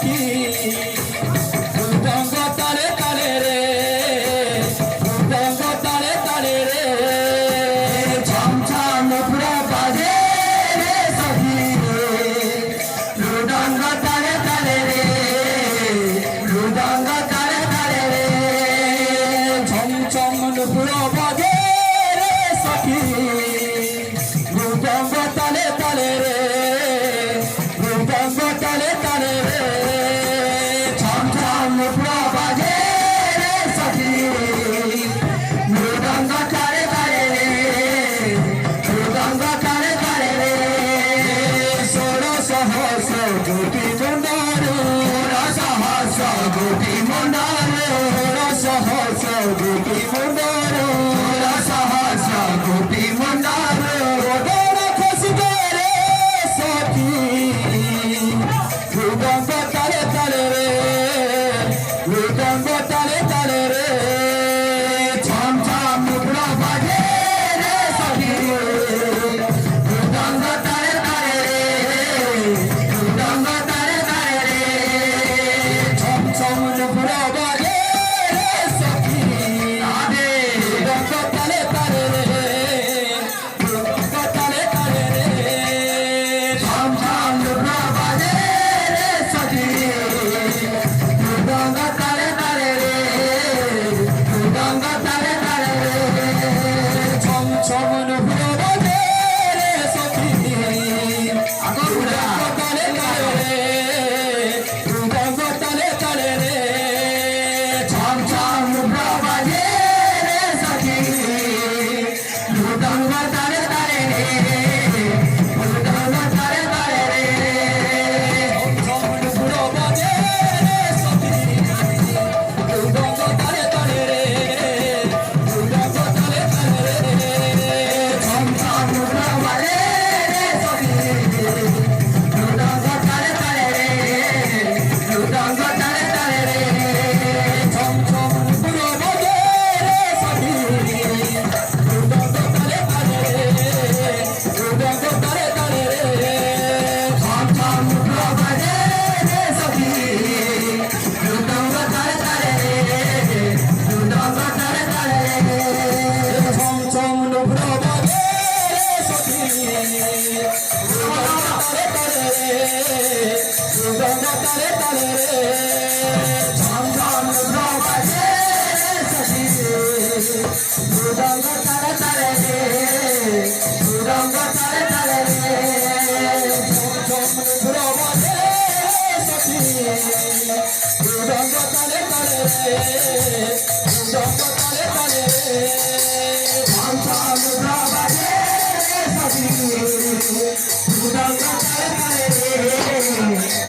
সখী মৃদঙ্গ তালে তালে রে মৃদঙ্গ তালে তালে রে ছম ছম নুপুর বাজে রে সখী মৃদঙ্গ তালে তালে রে মৃদঙ্গ তালে তালে রে ছম ছম নুপুর বাজে রে সখী মৃদঙ্গ তালে তালে রে মৃদঙ্গ তালে তালে রে ছম ছম নুপুর বাজে রে সখী মৃদঙ্গ তালে তালে রে মৃদঙ্গ তালে তালে রে ষোড়শ হর্ষ গোপী মন্ডল রসহর্ষ গোপী মন্ডল রসহর্ষ গোপী মন্ডল রসহর্ষ গোপী মন্ডল ওদের খুশিতে রে সখী মৃদঙ্গ তালে তালে রে মৃদঙ্গ তালে তালে রে ছম ছম নুপুর বাজে রে সখী মৃদঙ্গ তালে তালে রে মৃদঙ্গ তালে তালে রে ছম ছম নুপুর বাজে রে সখী আদে মৃদঙ্গ তালে তালে রে মৃদঙ্গ তালে তালে রে ছম ছম নুপুর বাজে রে সখী মৃদঙ্গ তালে তালে রে মৃদঙ্গ তালে তালে রে ছম ছম নুপুর বাজে রে সখী মৃদঙ্গ তালে তালে রে মৃদঙ্গ তালে তালে রে ছম ছম নুপুর বাজে রে সখী মৃদঙ্গ তালে তালে রে মৃদঙ্গ তালে তালে রে ছম ছম নুপুর বাজে রে সখী মৃদঙ্গ তালে তালে রে মৃদঙ্গ তালে তালে রে ছম ছম নুপুর বাজে রে সখী মৃদঙ্গ তালে তালে রে মৃদঙ্গ তালে তালে রে ছম ছম নুপুর বাজে রে সখী মৃদঙ্গ তালে তালে রে মৃদঙ্গ তালে তালে রে ছম ছম নুপুর বাজে রে সখী মৃদঙ্গ তালে তালে রে মৃদঙ্গ তালে তালে রে ছম ছম নুপুর বাজে রে সখী মৃদঙ্গ তালে তালে রে মৃদঙ্গ তালে তালে রে ছম ছম নুপুর বাজে রে সখী মৃদঙ্গ তালে তালে রে মৃদঙ্গ তালে তালে রে ছম ছম নুপুর বাজে রে সখী মৃদঙ্গ তালে তালে রে